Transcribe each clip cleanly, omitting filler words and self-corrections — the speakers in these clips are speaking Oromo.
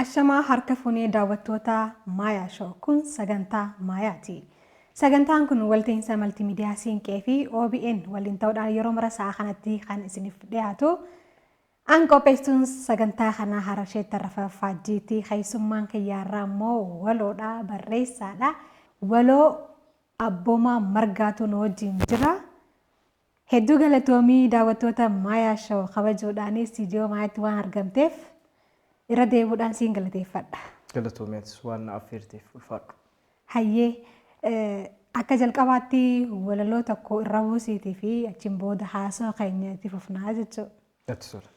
Ashamaa harka fuunee daawwattoota Maayaa Show kun sagantaa Maayaati. Sagantaan kun walta'iinsa maltiimiidiyaa Siinqee fi OBN waliin ta'uudhaan yeroo mara sa'a kanatti kan isiniif dhiyaatu. An qopheessuun sagantaa kanaa Harashee Tarrafaffaa Jiitii keessummaan kiyyaarraa immoo waloodha barreessaadha. Waloo Abboomaa Margaatu nu wajjin jira. Hedduu galatoomii daawwattoota Maayaa Show kabajuudhaan istiidiyoo Maayaatti waan argamteef irra deebuudhaan siin galateeffadha. Galatoomeetis waan na affeerteef ulfaadhu. Hayyee akka jalqabaatti walaloo tokko irra buusiitii fi achiin booda haasoo keenya itti fufnaa jechuudha. Natti tola.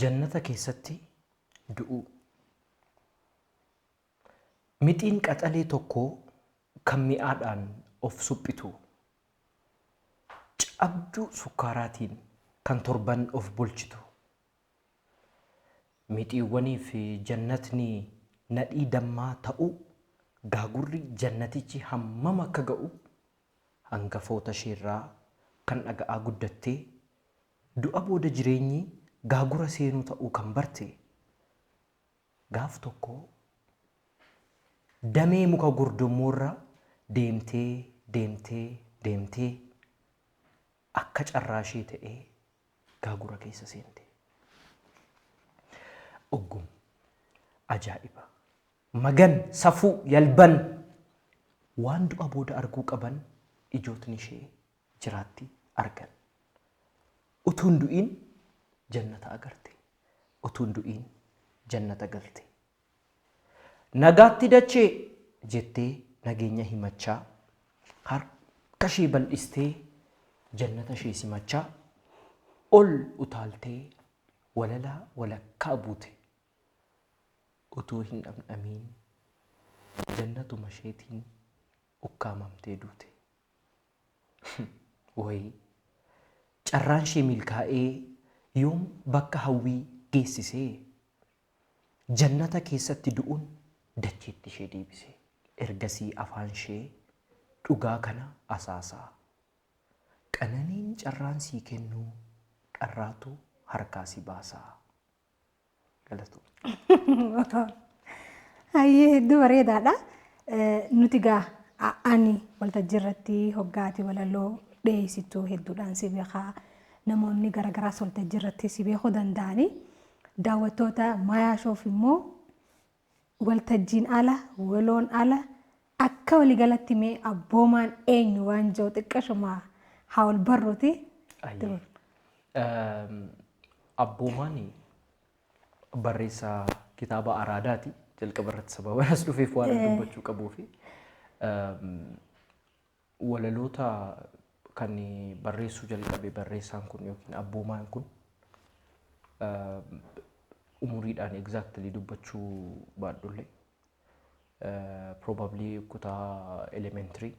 Jannata keessatti du'uu. Mixiin qaxalee tokko kan mi'aadhaan of suphitu. Cabduu sukkaaraatiin kan torban of bulchitu. Mixiiwwanii fi jannatni nadhii dammaa ta'u gaagurri jannatichi hammam akka ga'u hangafoota isheerraa kan dhaga'aa guddattee du'a booda jireenyi gaagura seenuu ta'uu kan barte gaaf tokko damee muka gurdommoorra deemtee akka carraa ishee ta'ee gaagura keessa seente. Oggum ajaa'iba magan safuu yalban waan du'a booda arguu qaban ijootni ishee jiraatti argan. Utuun du'iin jannata agarte. Utuun du'iin jannata galte. Nagaatti dachee jettee nageenya himachaa harka ishee bal'istee jannata ishee simachaa ol utaaltee walalaa walakkaa buute. Utuu hin dhamdhamiin jannatuma isheetiin ukkaamamtee duute. Wayii carraan ishee milkaa'ee yoom bakka hawwii geessisee jannata keessatti du'uun dacheetti ishee deebisee ergasii afaan ishee dhugaa kana asaasaa qananiin carraan sii kennuu dharraatu harkaa si baasaa. Galatu. Hayyee hedduu bareedaadha. Nuti gaa ani waltajjii irratti hoggaati walaloo dhiyeessituu hedduudhaan si beekaa. Namoonni garagaraas waltajjii irratti si beekuu danda'ani. Daawwattoota Maayaa Shoof immoo waltajjiin ala, waloon ala akka waliigalatti mee abboomaan eenyu waan jiru xiqqashuma haa wal barruuti. Abboomaan barreessaa kitaaba Araadaati. Jalqaba irratti sababa as dhufeef waan dubbachuu qabuu fi walaloota kan barreessuu jalqabe barreessaan kun yookiin abboomaan kun umuriidhaan exactly dubbachuu baadhullee probably kutaa elementary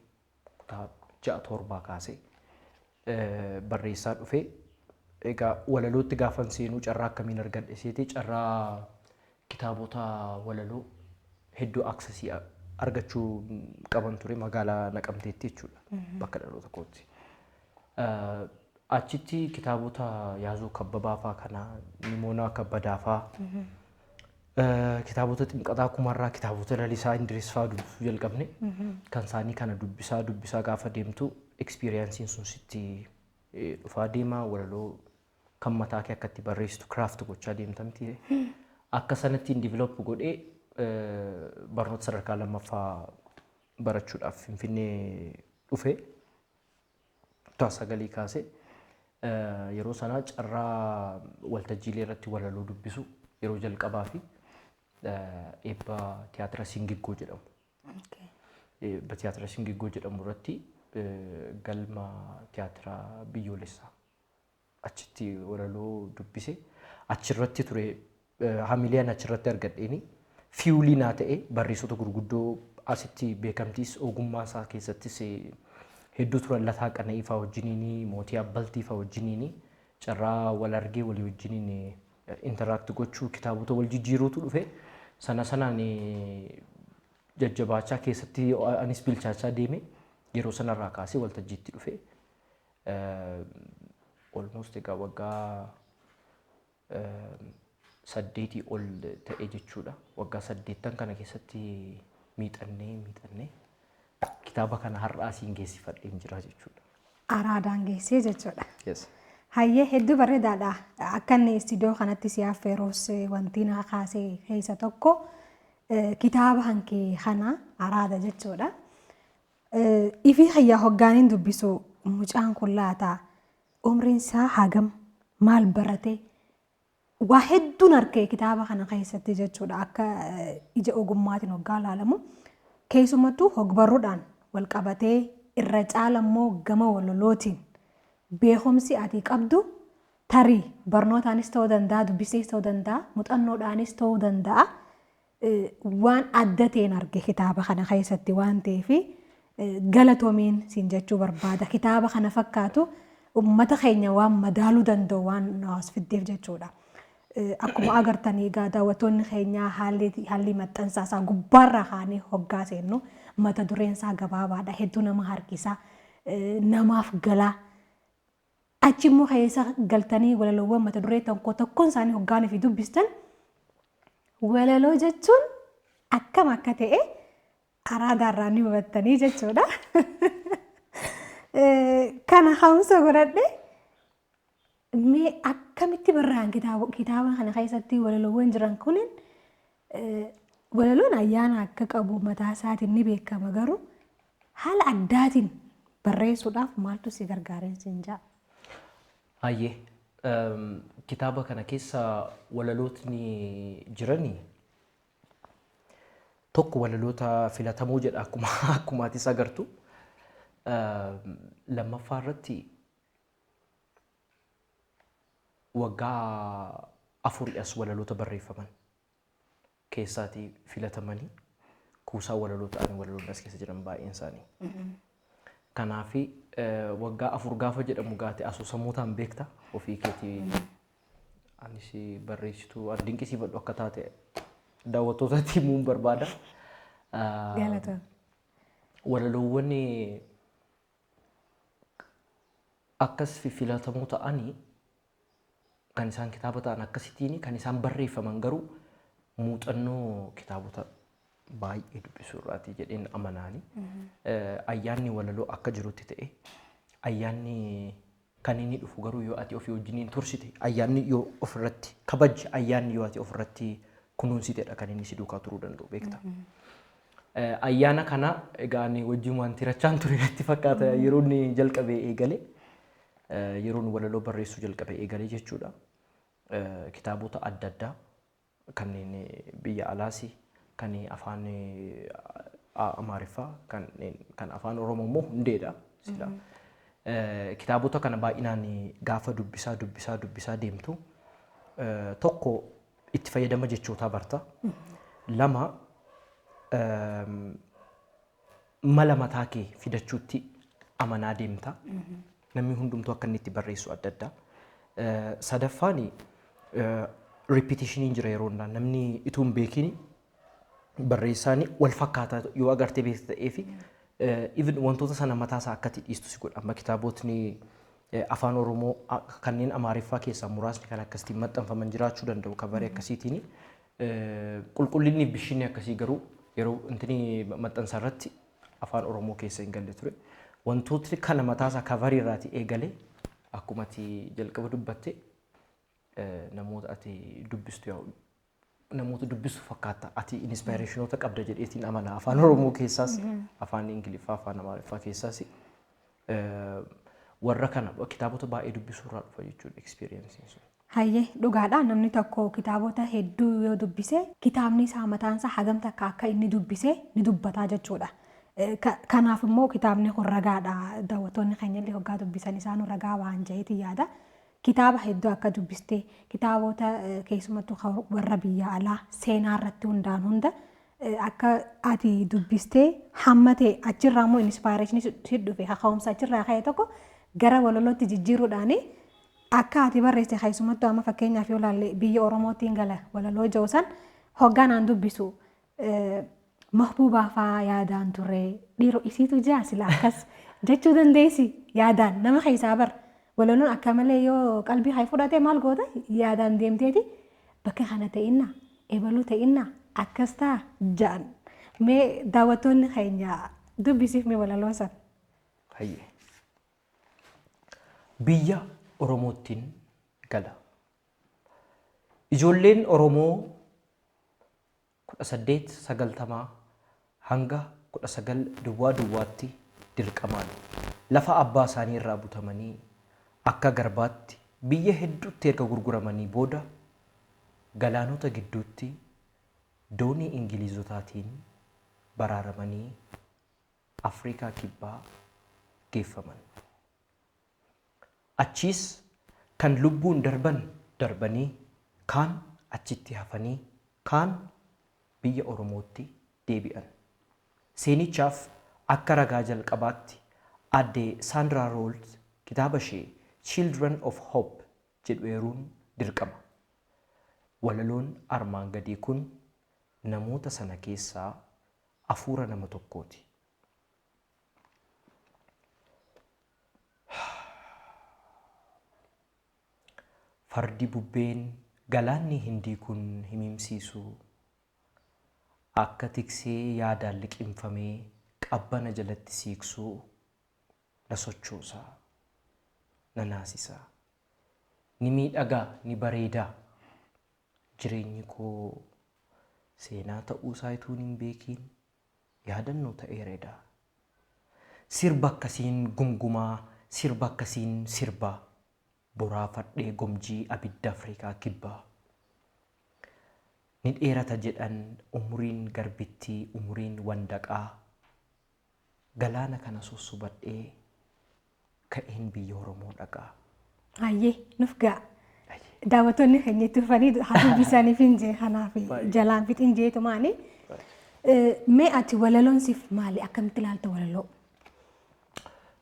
kutaa 6-7 kaasee barreessaa dhufee. Egaa walalootti gaafan seenuu carraa akkamiin argadhe seetee carraa kitaabota walaloo hedduu aksesii argachuu qaban ture magaalaa Naqamteetti jechuudha bakka dhaloota kootti. Achitti kitaabota Yaazoo Kabbabaa fa'aa kana Nimoonaa Kabbadaa fa'aa kitaabota Ximqataa Kumarraa kitaabota Lalisaa Indiris fa'aa dubbisuu jalqabne kan isaanii kana dubbisaa gaafa deemtu ekspiriyaansiin sun sitti dhufaa deemaa walaloo kan mataa kee akkatti barreessitu craft gochaa deemtamti. Akka sanattiin develop godhee barnoota sadarkaa lammaffaa barachuudhaaf Finfinnee dhufee kutaa 9 kaasee yeroo sanaa carraa waltajjiilee irratti walaloo dubbisu yeroo jalqabaa fi eebba tiyaatira Singiggoo jedhamu. Eebba tiyaatira Singiggoo jedhamu irratti galma tiyaatira biyyoolessaa achitti walaloo dubbise achirratti ture hamileen achirratti argadheeni fiiwulii naa ta'e barreessota gurguddoo asitti beekamtiis ogummaa isaa keessattis hedduu turan Lataa Qana'ii fa'aa wajjiniini Mootii Abbaltii fa'aa wajjiniini carraa wal argee walii wajjiniin interact gochuu kitaabota wal jijjiiruutu dhufe sanaan jajjabaachaa keessatti anis bilchaachaa deeme. Yeroo sanarraa kaasee waltajjiitti dhufe almost egaa waggaa 8 ol ta'e jechuudha. Waggaa 8 kana keessatti miixannee kitaaba kana har'aa siin geessifadheen jira jechuudha. Araadaan geessee jechuudha. Yes. Hayyee hedduu bareedaadha. Akka inni istiidiyoo kanatti si affeeruus wanti na kaasee keessa tokko kitaaba hankee kana araada jechuudha. Ifii hayyaa hoggaaniin dubbisu mucaan kun laata umriin isaa hagam maal barate waa hedduun arkee kitaaba kana keessatti jechuudha. Akka ija ogummaatiin hoggaa ilaalamu keessumattuu hogbarruudhaan wal qabatee irra caalammoo gama walolootiin beekumsi ati qabdu tarii barnootaanis ta'uu danda'a, dubbisees ta'uu danda'a, muuxannoodhaanis ta'uu danda'a. Waan adda ta'een arge kitaaba kana keessatti waan ta'eef galatoomiin siin jechuu barbaada. Kitaaba kana fakkaatu uummata keenya waan madaaluu danda'u waan naas fiddeef jechuudha. Akkuma agartanii egaa daawwattoonni keenyaa haalli maxxansaa isaa gubbaarraa kaanee hoggaa seennu mata dureen isaa gabaabaadha. Hedduu nama harkisa, namaaf gala. Achi immoo keessa galtanii walaloowwan mata duree tokkoon isaanii hoggaanii fi dubbistan walaloo jechuun akkam akka ta'e araadaarraa ni hubattanii jechuudha. Kana hamsa godhadhe mee akkamitti barraa'an kitaaba kana keessatti walaloowwan jiran kunin walaloon ayyaana akka qabu mataa isaatiin ni beekama garuu haala addaatiin barreessuudhaaf maaltu si gargaareen siin jaa? Hayyee kitaaba kana keessa walalootni jiranii tokko walaloota filatamoo jedha akkuma ati agartu. Lammaffaa irratti waggaa 4 as walaloota barreeffaman keessaati filatamanii kuusaa walaloota ani walaloota as keessa jiran baay'een isaanii. Kanaaf waggaa 4 gaafa jedhamu gaate asoosamootaan beekta ofii keetii anis barreessituu dinqisiifadhu akka taate daawwattootatti himuun barbaada. Galatoon. Walaloowwan akkas filatamoo ta'anii kan isaan kitaaba ta'an akkasittiin kan isaan barreeffaman garuu muuxannoo kitaabota baay'ee dubbisuu irraati jedheen amanaani. Ayyaanni walaloo akka jirutti ta'e ayyaanni kan inni dhufu garuu yoo ati ofii wajjiniin tursite ayyaanni yoo ofirratti kabajji ayyaanni yoo ati ofirratti kunuunsitedha kan inni si duukaa turuu danda'u beekta. Ayyaana kana egaa ani wajjin wanti rachaan ture natti fakkaata yeroo inni jalqabee eegale yeroo inni walaloo barreessuu jalqabee eegale jechuudha. Kitaabota adda addaa kanneen biyya alaasi kan afaan Amaariffaa kan afaan Oromoo immoo hundeedha sila. Kitaabota kana baay'inaan gaafa dubbisaa deemtu tokko itti fayyadama jechootaa barta. Lama mala mataa kee fidachuutti amanaa deemta. Namni hundumtuu akka inni itti barreessu adda addaa. Sadaffaan repetitionin jira yeroo hundaa namni ituu hin beekin barreessaan wal fakkaataa yoo agartee beekte ta'ee fi even wantoota sana mataasaa akkatti dhiistu si godha. Amma kitaabotni afaan Oromoo kanneen Amaariffaa keessaa muraasni kan akkasitiin maxxanfaman jiraachuu danda'u kabaree akkasiitiin qulqullinni bishinni akkasii garuu yeroo intini maxxansa irratti afaan Oromoo keessa hin galle ture. Wantootni kana mataasaa kabarii irraati eegalee akkuma ati jalqaba dubbatte namoota ati dubbistu yaa namoota dubbistu fakkaata ati inspiraashinoota qabda jedheetiin amana afaan Oromoo keessaas afaan Ingiliffaa afaan Amaariffaa keessaas warra kana kitaabota baay'ee dubbisuu irraa dhufa jechuudha experience sun. Hayyee dhugaadha namni tokko kitaabota hedduu yoo dubbise kitaabni isaa mataan isaa hagam takka akka inni dubbise ni dubbataa jechuudha. Kanaaf immoo kitaabni kun ragaadha daawwattoonni keenya illee hoggaa dubbisan isaan ragaa waan jaheeti yaada. Kitaaba hedduu akka dubbiste kitaabota keessumattuu warra biyya alaa seenaa irratti hundaan hunda akka ati dubbistee hamma ta'e achirraa immoo inspiraashinii si dhufe kaka'umsa achirraa ka'e tokko gara walalootti jijjiiruudhaan akka ati barreesse keessumattuu amma fakkeenyaaf yoo ilaalle biyya Oromootiin gala walaloo jawsan hoggaan aan dubbisu mahbuubaa fa'aa yaadaan ture dhiiroo isiitu jaa sila akkas jechuu dandeessi yaadaan nama keessaa bara walaloon akka malee yoo qalbii haa fudhatee maal goota yaadaan deemteeti bakka kana ta'inna eebaluu ta'inna akkas ta'a jaan mee daawwattoonni keenya dubbisiif mee walaloo san. Hayyee. Biyya Oromoottiin gala. Ijoolleen Oromoo 1890 hanga 1900 dirqamaan lafa abbaa isaanii irraa butamanii akka garbaatti biyya hedduutti erga gurguramanii booda galaanota gidduutti doonii Ingilizotaatiin baraaramanii Afrikaa kibbaa geeffaman. Achiis kan lubbuun darban darbanii kaan achitti hafanii kaan biyya Oromootti deebi'an. Seenichaaf akka ragaa jalqabaatti aadde Saandiraa Roolz kitaaba ishee Children of Hope jedhu eeruun dirqama. Walaloon armaan gadii kun namoota sana keessaa hafuura nama tokkooti. Fardi bubbeen galaanni hindii kun himimsiisu akka tiksee yaadaan liqimfamee qabbana jalatti siiqsuu na sochoosaa na naasisaa ni miidhagaa ni bareedaa jireenyi koo seenaa ta'uu isaa ituun hin beekiin yaadannoo ta'eereedha. Sirba akkasiin gungumaa sirba akkasiin sirbaa boraafadhee gomjii abidda Afrikaa kibbaa. Ni dheerata jedhan umuriin garbittii umuriin wandaqaa galaana kana sossubadhee ka'een biyya Oromoo dhaqaa. Hayyee nuuf ga'a. Daawwattoonni keenya itti dhufanii haa dubbisaniif hin jee kanaaf jalaan fixin jeetu maali? Mee ati walaloon siif maali? Akkamitti ilaalta walaloo?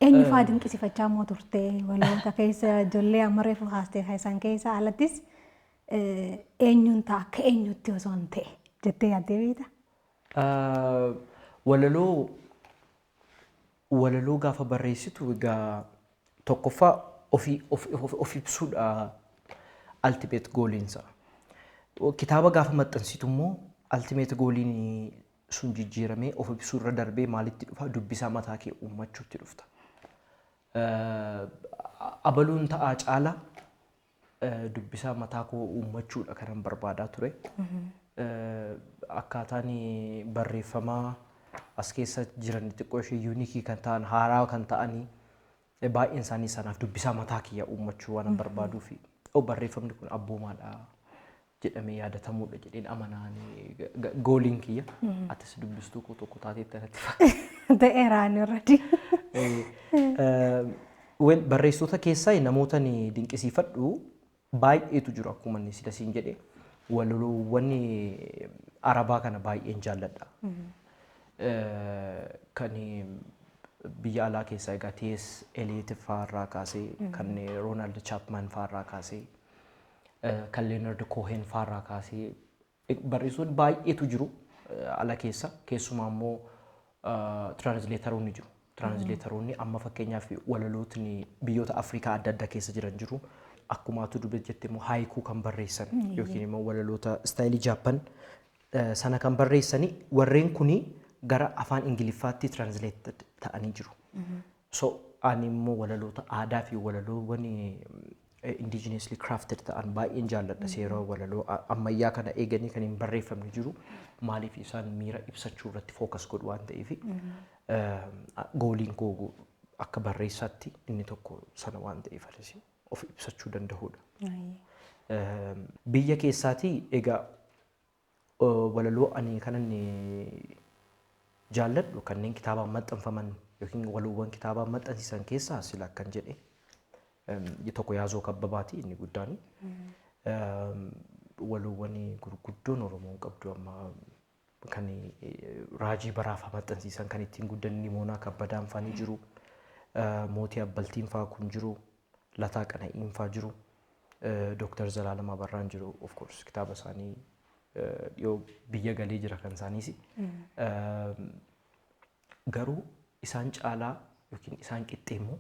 Eenyu fa'aa dinqisiifachaa moo turte walaloota keessa ijoollee amma reefu haastee isaan keessa alattis eenyuun ta'a akka eenyutti osoo hin ta'e jettee yaaddee beekta? Walaloo gaafa barreessitu egaa tokkoffaa of ibsuudha ultimate goaliinsa. Kitaaba gaafa maxxansitu immoo ultimate goaliin sun jijjiiramee of ibsuu irra darbee maalitti dhufa dubbisaa mataa kee uummachuutti dhufta. Abaluun ta'aa caala dubbisaa mataa koo uummachuudha kanan barbaadaa ture. Akkaataan barreeffamaa as keessa jiran xiqqoo ishee yuunikii kan ta'an haaraa kan ta'anii baay'een isaanii sanaaf dubbisaa mataa kiyya uummachuu waan barbaaduu fi barreeffamni kun abboomaadha jedhamee yaadatamuudha jedheen amanaanii gooliin kiyya atis dubbistuu koo tokko taateetti irratti fakkaata. Ta'eeraan irratti. Barreessitoota keessaa namoota dinqisiifadhu baay'eetu jiru akkuma inni sida siin jedhe walaloowwan Arabaa kana baay'een jaalladha. Kan biyya alaa keessaa egaa T.S. Eliot fa'arraa kaasee kan Ronald Chapman fa'arraa kaasee kan Leonard Cohen fa'arraa kaasee barreessitoonni baay'eetu jiru ala keessa keessumaa immoo tiraansileetaroonni jiru. Tiraansileetaroonni amma fakkeenyaaf walalootni biyyoota Afrikaa adda addaa keessa jiran jiru. Akkuma atu dubbe jette immoo haayikuu kan barreessan yookiin immoo walaloota istaayilii Jaappaan sana kan barreessani warreen kuni gara afaan Ingiliffaatti tiraansileeted ta'anii jiru. So ani immoo walaloota aadaa fi walaloowwan indigenously crafted ta'an baay'een jaalladha. Seera walaloo ammayyaa kana eeganii kan hin barreeffamne jiru maaliif isaan miira ibsachuu irratti fookas godhu waan ta'eef gooliin koo akka barreessaatti inni tokko sana waan ta'eef of ibsachuu danda'uudha. Biyya keessaatii egaa walaloo ani kanan jaalladhu kanneen kitaabaan maxxanfaman yookiin walaloowwan kitaabaan maxxansiisan keessaa sila akkan jedhe tokko Yaazoo Kabbabaati inni guddaan. Walaloowwan gurguddoon Oromoon qabdu amma kan Raajii Baraafaa maxxansiisan kan ittiin guddan Nimoonaa Kabbadaan fa'aa jiru. Mootii Abbaltiin fa'aa kun jiru. Lataa Qana'iin fa'aa jiru. Dr. Zalaalama Abarraan jiru of course kitaaba isaanii yoo biyya galee jira kan isaaniis. Garuu isaan caalaa yookiin isaan qixxee immoo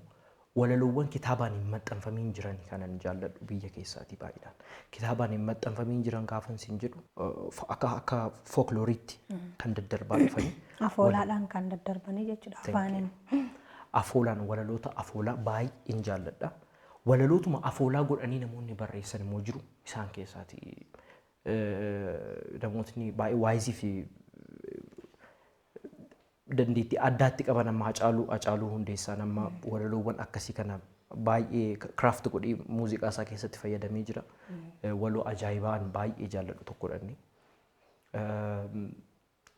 walaloowwan kitaabaan hin maxxanfamiin jiran kanan jaalladhu biyya keessaati baay'inaan. Kitaabaan hin maxxanfamiin jiran gaafan siin jedhu akka folklooriitti kan daddarbaa dhufanii. Afoolaadhaan kan daddarbanii jechuudha afaaniin. Afoolaan walaloota afoolaa baay'een jaalladha. Walalootuma afoolaa godhanii namoonni barreessan immoo jiru isaan keessaati. Namootni baay'ee waayizii fi dandeettii addaatti qaban amma Hacaaluu Hundeessaa nama walaloowwan akkasii kana baay'ee craft godhee muuziqaa isaa keessatti fayyadamee jira. Waloo ajaa'ibaan baay'ee jaalladhu tokkodha.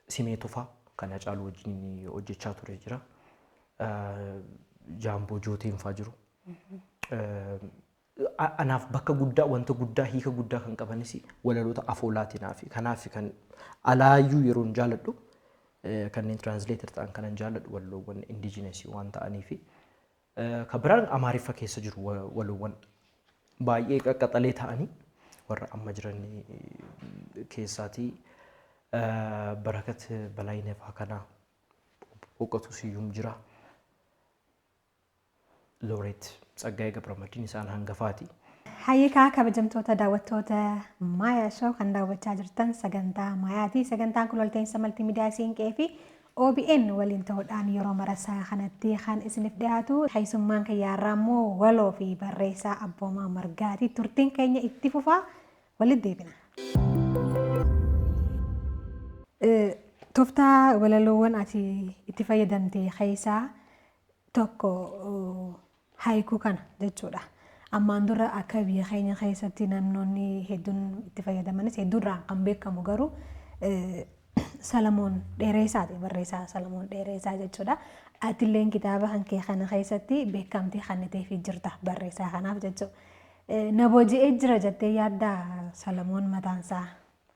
Simee Tufaa kan Hacaaluu wajjin hojjechaa ture jira. Jaamboo Jooteen fa'aa jiru. Anaaf bakka guddaa wanta guddaa hiika guddaa kan qabanis walaloota afoolaatiin fi kanaaf kan alaayyuu yeroo jaalladhu kanneen translator ta'an kanan jaalladhu walaloowwan indigenous waan ta'anii fi kan biraan Amaariffa keessa jiru walaloowwan baay'ee qaqqaxalee ta'anii warra amma jiran keessaatii Barakat Balaayinee fa'aa kana Boqotuu Siyyuum jira. Looreet Tsaggaayee Gabramadiin isaan hangafaati. Hayyikaa kabajamtoota daawwattoota Maayaa Show kan daawwachaa jirtan sagantaa Maayaati. Sagantaan kun walta'iinsa maltiimiidiyaa Siinqee fi OBN waliin ta'uudhaan yeroo marasaa kanatti kan isiniif dhiyaatu. Hayyisummaan kiyyaarraa immoo waloo fi barreessaa Abboomaa Margaati. Turtiin keenya itti fufaa walitti deebina. Tooftaa walaloowwan ati itti fayyadamte keessaa tokko haayikuu kana jechuudha. Ammaan dura akka biyya keenya keessatti namoonni hedduun itti fayyadamanis hedduurraan kan beekamu garuu Salamoon Dheereessaati barreessaa Salamoon Dheeressaa jechuudha. Atilleen kitaaba kan kee kana keessatti beekamtii kennitee fi jirta barreessaa kanaaf jechuudha. Na booji'ee jira jettee yaaddaa Salamoon mataansaa?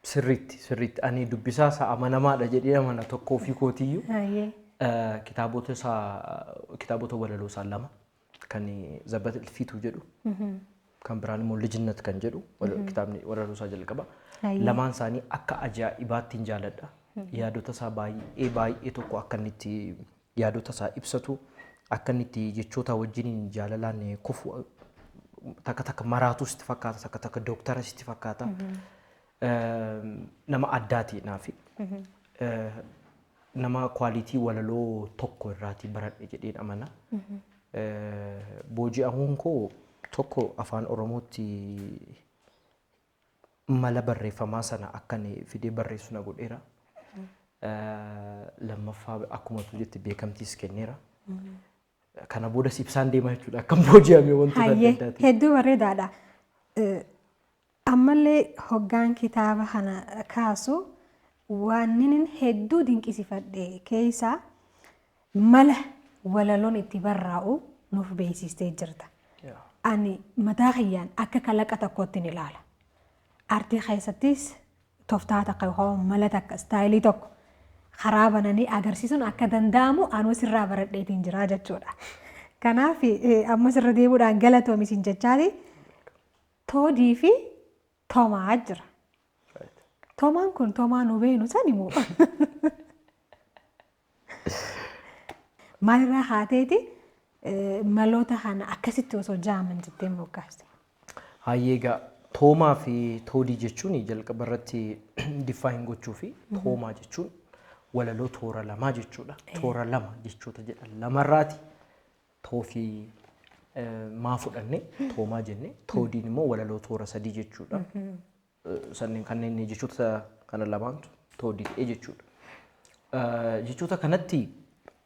Sirriitti ani dubbisaa isaa amanamaadha jedhee amana tokkoo fi kootiyyuu. Kitaabota walaloo isaa lama kan Zabbat Ilfiituu jedhu kan biraan immoo Lijinnet kan jedhu kitaabni walaloo isaa jalqaba. Lamaan isaanii akka ajaa'ibaatti jaalladha. Yaadota isaa baay'ee tokko akka inni itti yaadota isaa ibsatu akka inni itti jechoota wajjin jaalalaan kufu takka maraatus itti fakkaata takka dooktaras itti fakkaata. Nama addaati naafi. Nama kwaalitii walaloo tokko irraatii baradhe jedheen amana. Booji'amuun koo tokko afaan Oromootti mala barreeffamaa sana akka inni fidee barreessu na godheera. Lammaffaa akkuma tu jetti beekamtiis kenneera. Kana boodas ibsaan deemaa jechuudha akkam booji'ame wantoota adda addaati. Hedduu bareedaadha. Ammallee hoggaan kitaaba kana kaasu waan hedduu dinqisiifadhe keessaa mala walaloon itti barraa'u nuuf beeksistee jirta. Ani mataa kiyyaan akka kalaqa tokkotti ni ilaala. Aartii keessattis tooftaa takka yookaan mala takka istaayilii tokko karaa bananii agarsiisuun akka danda'amu anuu sirraa baradheetiin jira jechuudha. Kanaaf amma sirra deebi'uudhaan galatoomi siin jechaati Toodii fi Toomaa jira. Toomaan kun Toomaa nu beenu sani moo? Maalirraa haateeti maloota kana akkasitti osoo jaaman jettee moggaaste? Hayyeegaa Toomaa fi Toodii jechuun jalqaba irratti diffaayin gochuu fi Toomaa jechuun walaloo toora lamaa jechuudha. Toora lama jechoota jedhan lamarraati Too fi maa fudhanne Toomaa jenne Toodiin immoo walaloo toora sadii jechuudha. Sanneen kanneen jechoota kana lamaantu Toodii ta'e jechuudha. Jechoota kanatti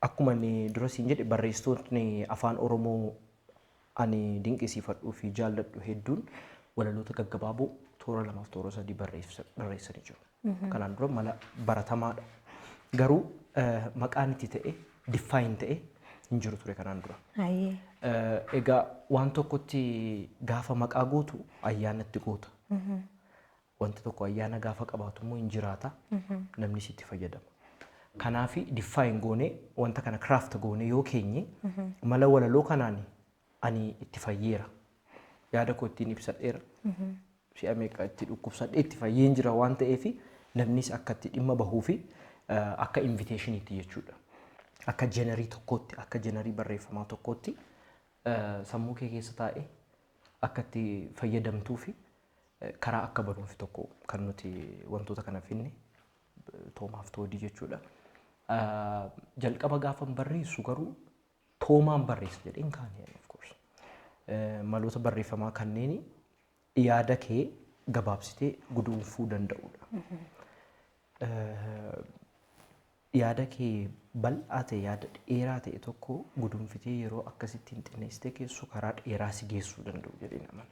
akkuma inni dura siin jedhe barreessitoonni afaan Oromoo ani dinqisiifadhuu fi jaalladhu hedduun walaloota gaggabaaboo toora lamaaf toora sadii barreessanii jiru. Kanaan dura mala baratamaadha. Garuu maqaan itti ta'e diffaayin ta'e hin jiru ture kanaan dura. Egaa waan tokkotti gaafa maqaa gootu ayyaanatti goota. Wanti tokko ayyaana gaafa qabaatu immoo hin jiraata. Namni sitti fayyadama. Kanaafi diffaayin goonee wanta kana craft goonee yoo keenye mala walaloo kanaan ani itti fayyeera. Yaada koo ittiin ibsadheera. Si'a meeqa itti dhukkubsadhee itti fayyeen jira waan ta'eef namnis akka itti dhimma bahuu fi akka invitationiitti jechuudha. Akka jenerii tokkootti akka jenerii barreeffamaa tokkootti sammuu kee keessa taa'ee akka itti fayyadamtuu fi karaa akka banuuf tokko kan nuti wantoota kana finne toomaaf toodii jechuudha. Jalqaba gaafa barreessu garuu toomaan barreessa jedheen kaanii of course. Maloota barreeffamaa kanneen yaada kee gabaabsitee guduunfuu danda'udha. Yaada kee bal'aa ta'e yaada dheeraa ta'e tokko guduunfitee yeroo akkasittiin xinneessitee keessu karaa dheeraa si geessuu danda'u jedheen amana.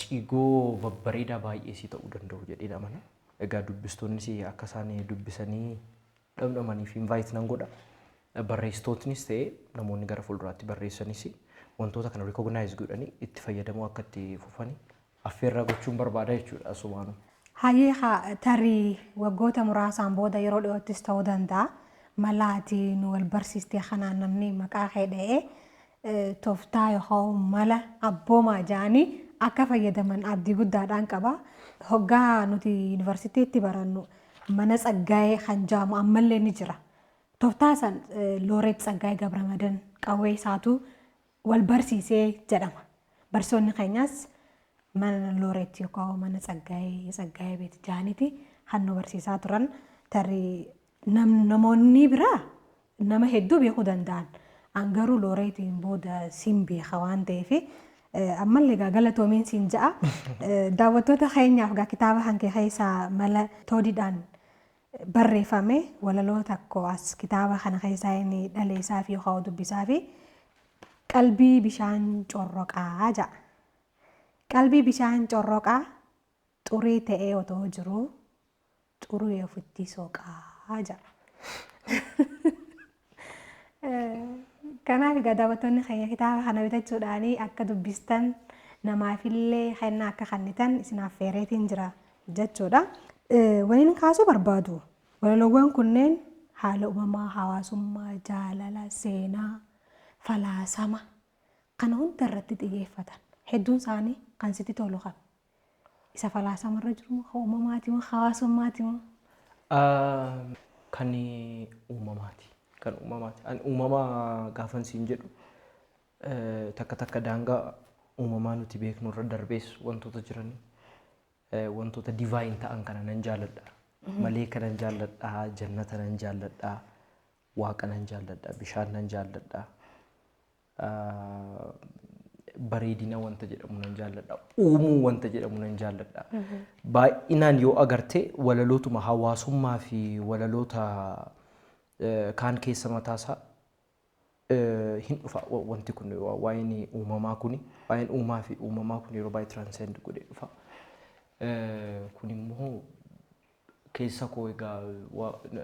Ciigoo babbareedaa baay'ee si ta'uu danda'u jedheen amana. Egaa dubbistoonnis akka isaan dubbisanii dhamdhamaniif invite nan godha. Barreessitootnis ta'e namoonni gara fuulduraatti barreessanis wantoota kana recognize godhanii itti fayyadamuu akka itti fufanii affeerraa gochuun barbaada jechuudha asumaanuu. Hayyee tarii waggoota muraasaan booda yeroo dhiyoottis ta'uu danda'a. Malaati nu wal barsiistee kanaan namni maqaa kee dha'ee tooftaa yookaan mala abboomaa jedhanii akka fayyadaman abdii guddaadhaan qaba. Hoggaa nuti yuunivarsiitiitti barannu mana Tsaggaayee kan jedhamu ammallee ni jira. Tooftaa san Looreet Tsaggaayee Gabramadan qawwee isaatu wal barsiisee jedhama. Barsiisonni keenyas mana Looreet yookaan mana Tsaggaayee beeti jedhaniiti kan nu barsiisaa turan. Tarii namoonni biraa nama hedduu beekuu danda'an. An garuu Looreetiin booda siin beeka waan ta'eef ammallee galatoomiin siin ja'a. Daawwattoota keenyaaf kitaaba hankee keessaa mala toodiidhaan barreeffame walaloo takko as kitaaba kana keessaa inni dhaleessaa fi yookaan dubbisaa fi qalbii bishaan corroqaa jedha. Qalbii bishaan corroqaa xurii ta'ee otoo jiru xurii ofitti soqaa jedha. Kanaaf daawwattoonni keenya kitaaba kana bitachuudhaan akka dubbistan namaafillee kennaa akka kennitan isin affeereetiin jira jechuudha. Waliin kaasuu barbaadu. Walaloowwan kunneen haala uumamaa, hawaasummaa, jaalala, seenaa, falaasama kana hunda irratti xiyyeeffatan. Hedduun isaanii kan sitti tolu qaba. Isa falaasama irra jiru moo uumamaati moo hawaasummaati moo? Kan uumamaati. Kan uumamaati. Ani uumamaa gaafan siin jedhu takka daangaa uumamaa nuti beeknu irra darbees wantoota jiranii. Wantoota divine ta'an kana nan jaalladha. Malee kanan jaalladha, jannata nan jaalladha, waaqa nan jaalladha, bishaan nan jaalladha. Bareedina wanta jedhamu nan jaalladha. Uumuu wanta jedhamu nan jaalladha. Baay'inaan yoo agarte walalootuma hawaasummaa fi walaloota kaan keessa mataasaa hin dhufa wanti kun waa'een uumamaa kuni waa'een uumaa fi uumamaa kun yeroo baay'ee transcend godhee dhufa. Kun immoo keessa koo egaa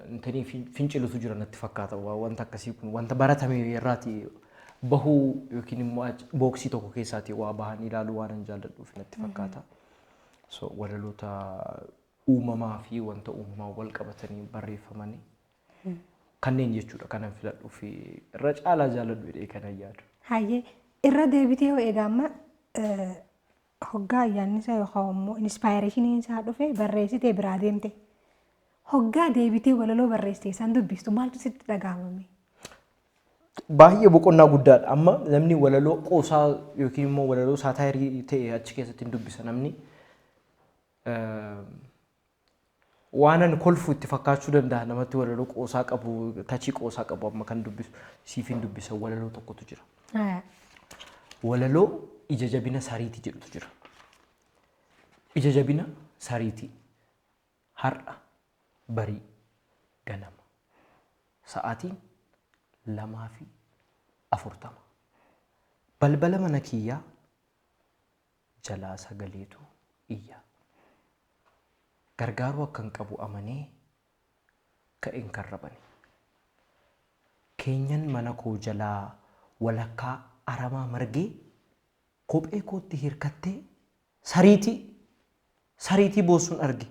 intanii fincilutu jira natti fakkaata wanta akkasii kun wanta baratame irraati bahuu yookiin immoo booksii tokko keessaati waa bahan ilaaluu waan jaalladhuuf natti fakkaata. So walaloota uumamaa fi wanta uumamaa wal qabatanii barreeffamanii kanneen jechuudha kanan filadhuu fi irra caalaa jaalladhu jedhee kanan yaadu. Hayyee irra deebitee yoo eegamma hoggaa ayyaannisa yookaan immoo inspirationiin isaa dhufe barreessitee biraa deemte. Hoggaa deebitee walaloo barreessitee san dubbistu maaltu sitti dhaga'amame? Baay'ee boqonnaa guddaadha. Amma namni walaloo qoosaa yookiin immoo walaloo saataayirii ta'e achi keessatti hin dubbisa namni waanan kolfu itti fakkaachuu danda'a namatti walaloo qoosaa qabu tachii qoosaa qabu amma kan dubbisu siif hin dubbisa walaloo tokkotu jira. Walaloo ija jabina sariitii jedhutu jira. Ija jabina sariitii har'a barii ganama sa'aatiin 2:40 balbala mana kiyyaa jalaa sagaleetu iyya gargaaruu akkan qabu amanee ka'een karrabane keenyan mana koo jalaa walakkaa aramaa margee kophee kootti hirkattee sariitii boosuun arge.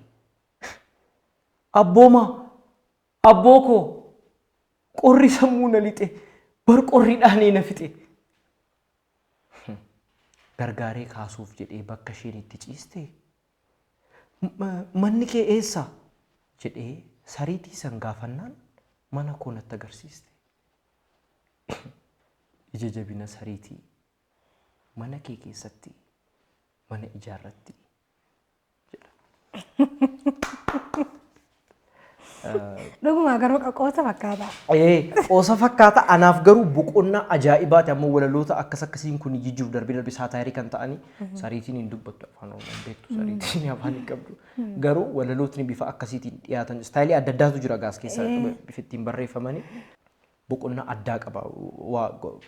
Abboo koo qorri sammuu na lixe bar qorriidhaan na fixe. Gargaaree kaasuuf jedhee bakka isheen itti ciiste manni kee eessa jedhee sariitii san gaafannaan mana koo natti agarsiiste. ija jabina sariitii mana kee keessatti mana ijaarratti Dhuguma garuu qoosa fakkaata. Qoosa fakkaata. Anaaf garuu boqonnaa ajaa'ibaati. Ammoo walaloota akkas akkasiin kun jijjiiru darbee saataayirii kan ta'anii sariitiin hin dubbattu afaan Oromoon beektu sariitiin afaan hin qabdu. Garuu walalootni bifa akkasiitiin dhiyaatan istaayilii adda addaatu jira gaas keessaa bifa ittiin barreeffamanii boqonnaa addaa qaba.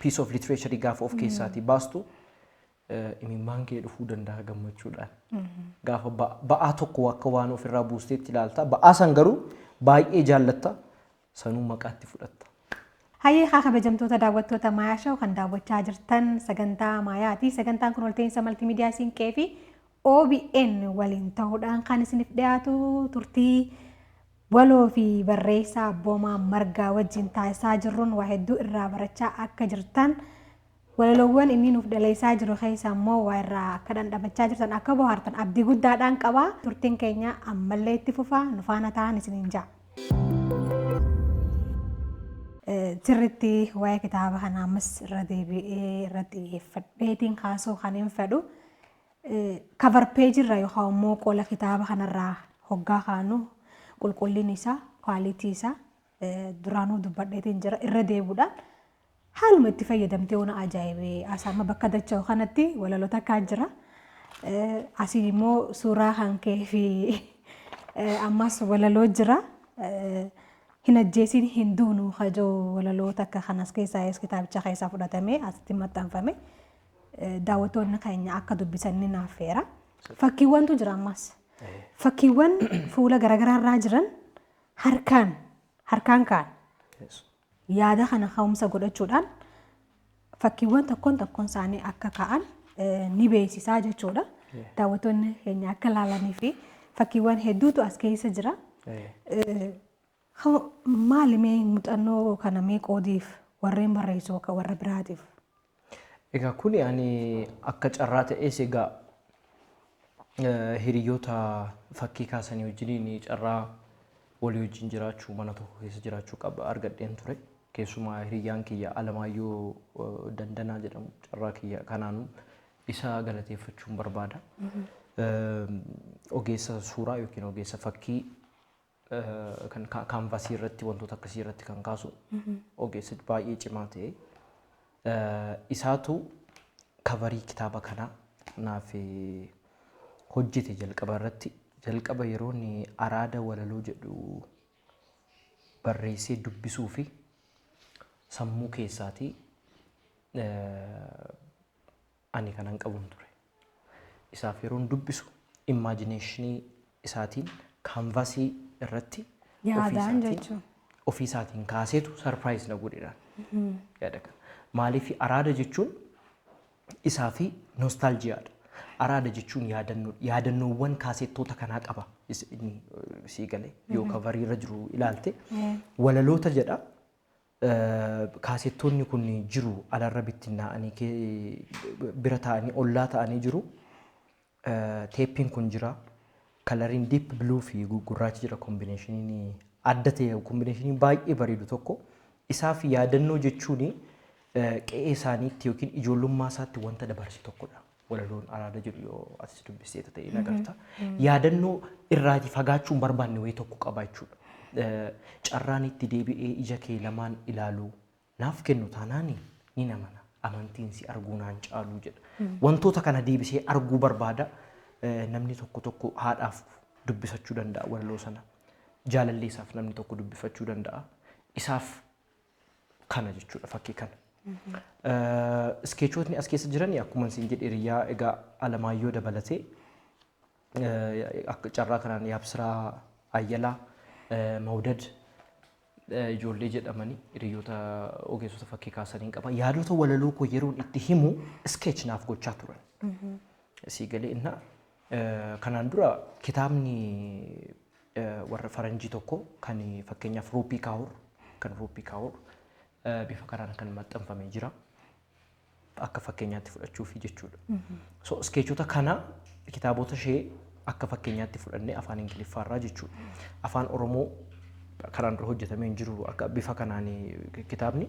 Piece of literature gaafa of keessaatii baastu imimmaan kee dhufuu danda'a gammachuudhaan. Gaafa ba'aa tokko akka waan ofirraa buusteetti ilaalta. Ba'aa san garuu baay'ee jaallatta sanuu maqaatti fudhatta. Hayyee haa kabajamtoota daawwattoota Maayaa Show kan daawwachaa jirtan sagantaa Maayaati. Sagantaan kun walta'iinsa maltiimiidiyaa Siinqee fi OBN waliin ta'uudhaan kan isiniif dhiyaatu turtii waloo fi barreessaa Abboomaa Margaa wajjin taasisaa jirruun waa hedduu irraa barachaa akka jirtan walaloowwan inni nuuf dhaleessaa jiru keessa immoo waa irraa akka dhandhamachaa jirtan akka bohaartan abdii guddaadhaan qaba. Turtiin keenya ammallee itti fufaa nu faana ta'an isiniin ja'a. Sirriitti waa'ee kitaaba kanaa ammas irra deebi'ee irra xiyyeeffadheetiin kaasuu kan hin fedhu. Cover page irra yookaan immoo qola kitaaba kanarraa hoggaa kaanu qulqullinni isaa, kwaalitii isaa duraanuu dubbadheetiin jira irra deebuudhaan. Haaluma itti fayyadamtee waan ajaa'ibee asaama bakka dacha'u kanatti walaloota akka jira. Asii immoo suuraa hankee fi ammas walaloo jira. Hin ajjeesiin hin duunu hajoo walaloota akka kanas keessaa kitaabicha keessaa fudhatamee asitti maxxanfame. Daawwattoonni keenya akka dubbisan ni naaffeera. Fakkiiwwantu jira ammas. Fakkiiwwan fuula garaagaraarraa jiran harkaan kaan. Yaada kana ka'umsa godhachuudhaan fakkiiwwan tokkoon isaanii akka ka'an ni beeksisaa jechuudha. Daawwattoonni keenya akka ilaalanii fi fakkiiwwan hedduutu as keessa jira. Maali mee muuxannoo kana mee qoodiif warreen barreessu akka warra biraatiif? Egaa kuni ani akka carraa ta'es egaa hiriyoota fakkii kaasanii wajjiniin carraa walii wajjin jiraachuu mana tokko keessa jiraachuu qaba argadheen ture. Keessumaa hiriyyaan kiyya Alamaayyoo Dandanaa jedhamu carraa kiyya kanaanuu isa galateeffachuun barbaada. Ogeessa suuraa yookiin ogeessa fakkii kan kaanvaasii irratti wantoota akkasii irratti kan kaasu ogeessa baay'ee cimaa ta'e. Isaatu kavarii kitaaba kanaa naaf hojjete jalqaba irratti. Jalqaba yeroo inni araada walaloo jedhu barreessee dubbisuu fi sammuu keessaatii ani kanan qabuun ture. Isaaf yeroon dubbisu imaajineeshinii isaatiin kaanvaasii irratti ofii isaatiin kaaseetu sarpiraayiz na godheedhaan. Maaliif araada jechuun isaa fi noostaaljiyaadha. Araada jechuun yaadannoowwan kaasettoota kanaa qaba. Sii galee yoo kavarii irra jiru ilaalte walaloota jedha. Kaasettoonni kun jiru alarra bittinnaa'anii bira ta'anii ollaa ta'anii jiru. Teeppiin kun jira. Kalariin deep blue fi gurraachi jira kombineeshiniin adda ta'e kombineeshinii baay'ee bareedu tokko. Isaaf yaadannoo jechuun qe'ee isaaniitti yookiin ijoollummaa isaatti wanta dabarse tokkodha. Walaloon araada jedhu yoo as dubbistee ta'e nagarta. Yaadannoo irraatii fagaachuun barbaanne wayii tokko qaba jechuudha. Carraan itti deebi'ee ija kee lamaan ilaaluu naaf kennu taanaani ni namana. Amantiin si arguu naan caaluu jedha. Wantoota kana deebisee arguu barbaada. Namni tokko haadhaaf dubbisachuu danda'a walaloo sana. Jaalalleessaaf namni tokko dubbifachuu danda'a. Isaaf kana jechuudha fakkii kana. Iskeechootni as keessa jiran akkuma isin jedhe hiriyaa egaa Alamaayyoo dabalatee akka carraa kanaan Yaabsiraa Ayyalaa Mawdad ijoollee jedhamanii hiriyoota ogeessota fakkii kaasaniin qaba. Yaadota walaloo koo yeroon itti himu iskeech naaf gochaa turan. Sii galee innaa kanaan dura kitaabni warra faranjii tokko kan fakkeenyaaf Ruupii Kaawur bifa kanaan kan maxxanfamee jira. Akka fakkeenyaatti fudhachuufi jechuudha. So iskeechota kana kitaabota ishee akka fakkeenyaatti fudhannee afaan Ingiliffaarraa jechuudha. Afaan Oromoo kanaan dura hojjetamee hin jiru akka bifa kanaan kitaabni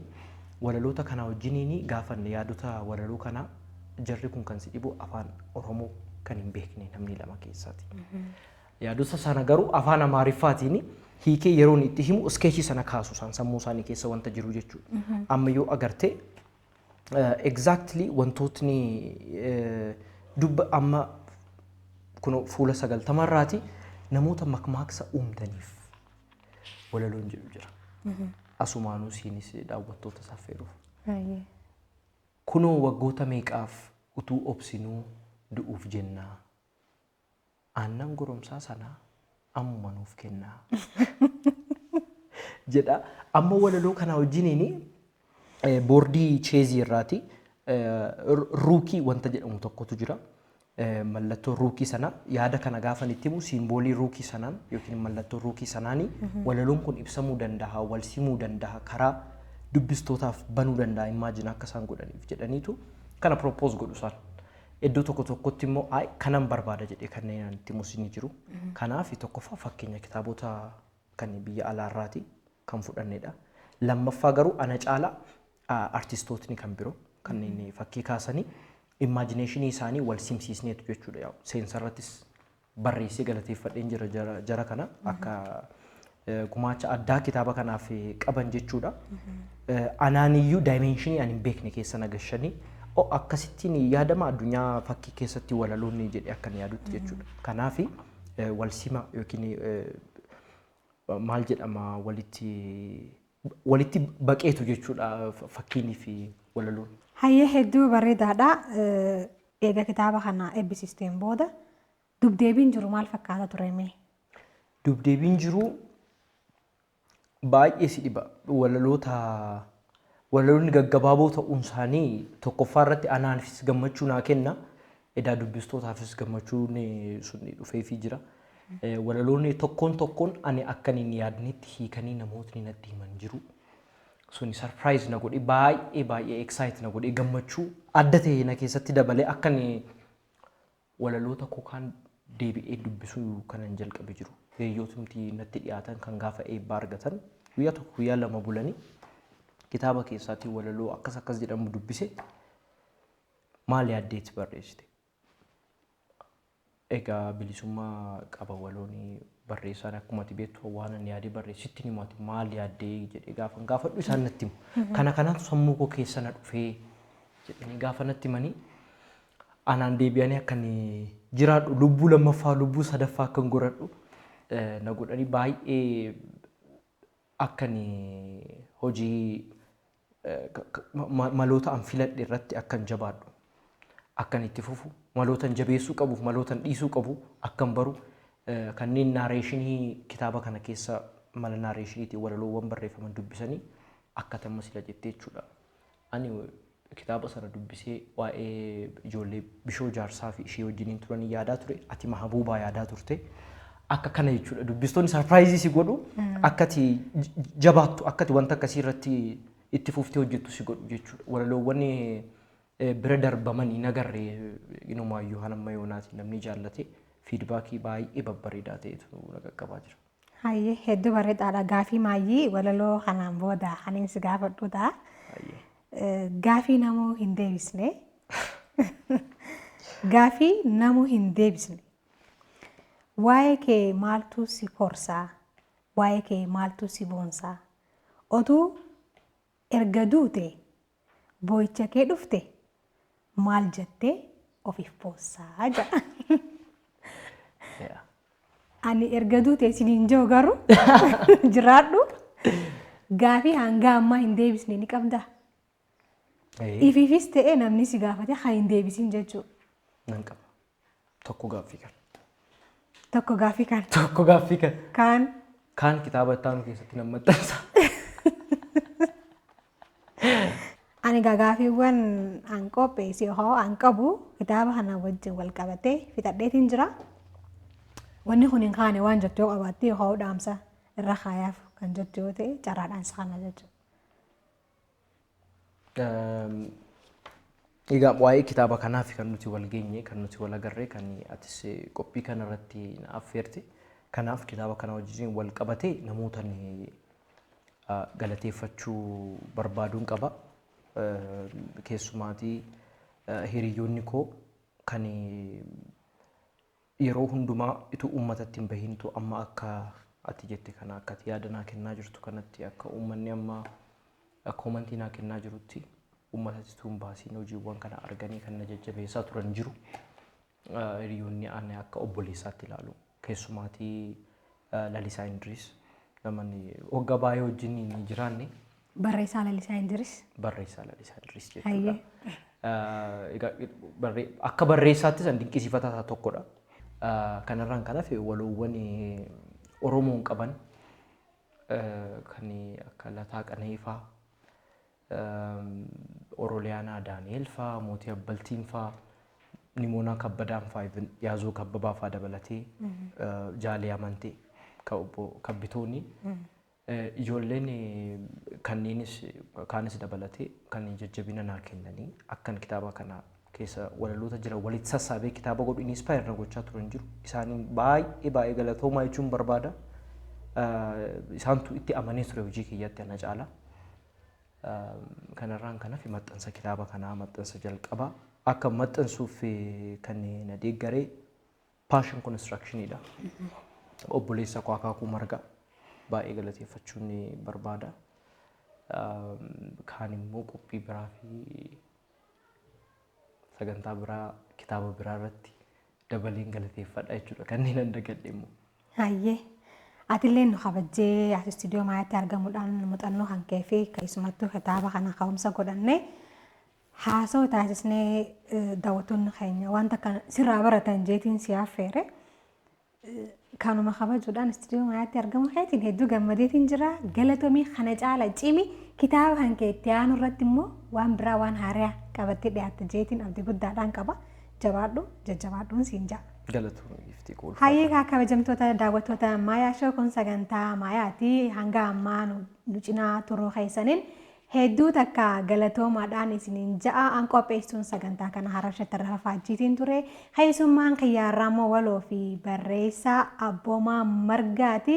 walaloota kana wajjiniin gaafanne yaadota walaloo kana jarri kun kan si dhibu afaan Oromoo kan hin beekne namni lama keessaati. Yaadota sana garuu afaan Amaariffaatiin hiikee yeroon itti himu iskeechii sana kaasu san sammuu isaanii keessa wanta jiru jechuudha. Amma yoo agartee exactly wantootni dubba amma kun fuula 90 irraati namoota makmaaksa uumtaniif walaloon jedhu jira. Asumaanuu siinis daawwattoota saffeeruuf. Kunoo waggoota meeqaaf utuu obsinuu du'uuf jennaa. Aannan goromsaa sanaa ammuma nuuf kennaa. Jedha. Amma walaloo kana wajjiniin boordii cheezii irraati ruukii wanta jedhamu tokkotu jira. Mallattoo ruukii sana yaada kana gaafan itti himu simboolii ruukii sanaan yookiin mallattoo ruukii sanaanii walaloon kun ibsamuu danda'a, wal simuu danda'a, karaa dubbistootaaf banuu danda'a imaajina akka isaan godhaniif jedhaniitu kana propose godhu isaan. Iddoo tokko tokkotti immoo kanan barbaada jedhee kanneen itti himus ni jiru. Kanaaf tokkoffaa fakkeenya kitaabota kan biyya alaarraati kan fudhannedha. Lammaffaa garuu ana caala artistootni kan biroo kanneen fakkii kaasanii imajineeshinii isaanii wal simsiisneetu jechuudha. Seensarrattis barreessee galateeffadheen jira jara kana akka gumaacha addaa kitaaba kanaaf qaban jechuudha. Anaaniyyuu daayimeenshinii ani hin beekne keessa nagashanii akkasittiin yaadama addunyaa fakkii keessatti walaloonni jedhee akkan yaadutti jechuudha. Kanaaf wal sima yookiin maal jedhama walitti baqeetu jechuudha fakkiinii fi walaloon. Hayyee hedduu bareedaadha. Eega kitaaba kana eebbisiisteen booda dubdeebiin jiru maal fakkaata tureme? Dubdeebiin jiru baay'ee si dhiba. Walaloonni gaggabaaboo ta'uun isaanii tokkoffaa irratti anaafis gammachuu naa kenna. Edaa dubbistootaafis gammachuun sun dhufeefii jira. Walaloonni tokkoon ani akkan hin yaadnetti hiikanii namootni natti himan jiru. Suni surprise na godhe baay'ee excite na godhe gammachuu adda ta'e na keessatti dabalee akkan walaloota kookaan deebi'ee dubbisuu kanan jalqabe jiru. Hiriyootni natti dhiyaatan kan gaafa eebbaa argatan guyyaa tokko guyyaa lama bulanii kitaaba keessatti walaloo akkas jedhamu dubbise maal yaaddeetti barreessite? Egaa bilisummaa qaba walooni barreessaan akkuma ati beektu waan ani yaadee barreessitti ni mati maal yaaddee jedhee gaafadhu isaan natti himu. Kana kanaatu sammuu koo keessa na dhufee jedhanii gaafa natti himanii anaan deebi'anii akkan jiraadhu lubbuu lammaffaa lubbuu sadaffaa akkan godhadhu na godhanii baay'ee akkan hojii maloota an filadhe irratti akkan jabaadhu akkan itti fufu malootan jabeessuu qabu malootan dhiisuu qabu akkan baru kanneen naareeshinii kitaaba kana keessa mala naareeshiniitiin walaloowwan barreeffaman dubbisanii akka tamma sila jettee jechuudha. Ani kitaaba sana dubbisee waa'ee ijoollee Bishoo Jaarsaa fi ishee wajjiniin turanii yaadaa ture. Ati Mahabuubaa yaadaa turte. Akka kana jechuudha. Dubbistoonni sarpiraayizii si godhu akkati jabaattu akkati wanta akkasii irratti itti fuftee hojjettu si godhu jechuudha. Walaloowwan bira darbamanii nagarree inumaayyuu hanamma yoonaatiin namni jaallate fiidbaakii baay'ee babbareedaa ta'etu na qaqqabaa jira. Hayyee hedduu bareedaadha. Gaafii maayyii walaloo kanaan booda ani si gaafadhuudha. Gaafii namuu hin deebisne. Gaafii namuu hin deebisne. Waa'ee kee maaltu si korsaa? Waa'ee kee maaltu si boonsaa? Otuu erga duute boo'icha kee dhufte maal jettee ofiif boonsaa jedha. Ani erga duute isiniin jiru garuu jiraadhu gaafii hanga ammaa hin deebisne ni qabdaa? Ifiifis ta'ee namni si gaafate haa hin deebisin jechuudha. Nan qaba. Tokko gaaffii kan. Tokko gaaffii kan. Tokko gaaffii kan. Kaan. Kaan kitaaba ittaanu keessatti nan maxxansa. Ani gaaffiiwwan an qopheesse hoo an qabu kitaaba kana wajjin wal qabatee fixadheetiin jira. Wanni kun hin kaane waan jettu yoo qabaatte hoo dhaamsa irra kaayaaf kan jettu yoo ta'e caraadhaan isa kana jechuudha. Egaa waa'ee kitaaba kanaaf kan nuti wal geenye kan nuti wal agarree kan atis qophii kana irratti na affeerte kanaaf kitaaba kana wajjin wal qabatee namootan galateeffachuu barbaaduun qaba. keessumaatii hiriyoonni koo kan yeroo hundumaa itu uummatatti hin bahintu amma akka ati jette kana akka ati yaada naa kennaa jirtu kanatti akka uummanni amma koomantii naa kennaa jirutti uummatatti tuun baasiin hojiiwwan kana arganii kan na jajjabeessaa turan jiru. Hiriyoonni aanee akka obboleessaatti ilaalu keessumaatii Lalisaa Indiris namni waggaa baay'ee wajjin ni jiraanne. Barreessaa Lalisaa Indiris. Barreessaa Lalisaa Indiris jechuudha. Akka barreessaatti san dinqisiifataa tokkodha. Kanarraan kan hafe waloowwan Oromoon qaban kan akka Lataa Qaneefaa, Oroliyaanaa Daani'eel faa, Mootii Abbaltiin faa, Nimoonaa Kabbadaan faa, Yaazoo Kabbabaa faa dabalatee Jaalee Amantee kabbitoonni ijoolleen kanneenis kaanis dabalatee kan jajjabina naa kennanii akkan kitaaba kana keessa walaloota jiran walitti sassaabee kitaaba godhu inspire na gochaa turan jiru. Isaaniin baay'ee galatoomaa jechuun barbaada. Isaantu itti amanee ture hojii kiyyatti ana caala. Kanarraan kanaaf maxxansa kitaaba kanaa maxxansa jalqabaa akka maxxansuuf kan na deeggaree Passion Constructionidha. Obboleessa koo Akaakuu Margaa baay'ee galateeffachuun barbaada. Kaan immoo qophii biraa fi sagantaa biraa kitaaba biraa irratti dabaleen galateeffadha jechuudha kanneen an dagadhe immoo. Hayyee atillee nu kabajjee as istiidiyoo maayaatti argamuudhaan muuxannoo kan kee fi keessumattuu kitaaba kana ka'umsa godhannee haasa'u taasisnee daawwattoonni keenya wanta kana sirraa baratan jeetiin si affeere. Kanuma kabajuudhaan istiidiyoo maayaatti argamu keetiin hedduu gammadeetiin jira. Galatoomii kana caala cimi kitaaba kan kee itti aanu irratti immoo waan biraa waan haaraa qabattee dhiyaatte jeetiin abdii guddaadhaan qaba. Jabaadhu jajjabaadhuun siin jaa. Galatoomii ifti qoolfa. Hayyee kabajamtoota daawwattoota Maayaa Shoo kun sagantaa Maayaati hanga ammaa nu cinaa turuu keessaniin hedduu takka galatoomaadhaan isiniin ja'a an qopheessuun sagantaa kana harashatti irra faajjiitiin ture. Keessummaan kiyyaarraa moo waloo fi barreessaa Abboomaa Margaati.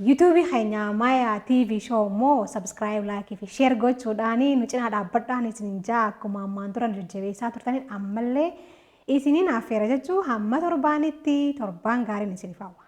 YouTube keenya Maayaa TV Show moo subscribe, like fi share gochuudhaan nu cinaa dhaabbadhaan isiniin ja'a akkuma ammaan turan jajjabeessaa turtaniin ammallee isiniin affeera jechuu hamma torbaanitti torbaan gaariin isiniif hawwa.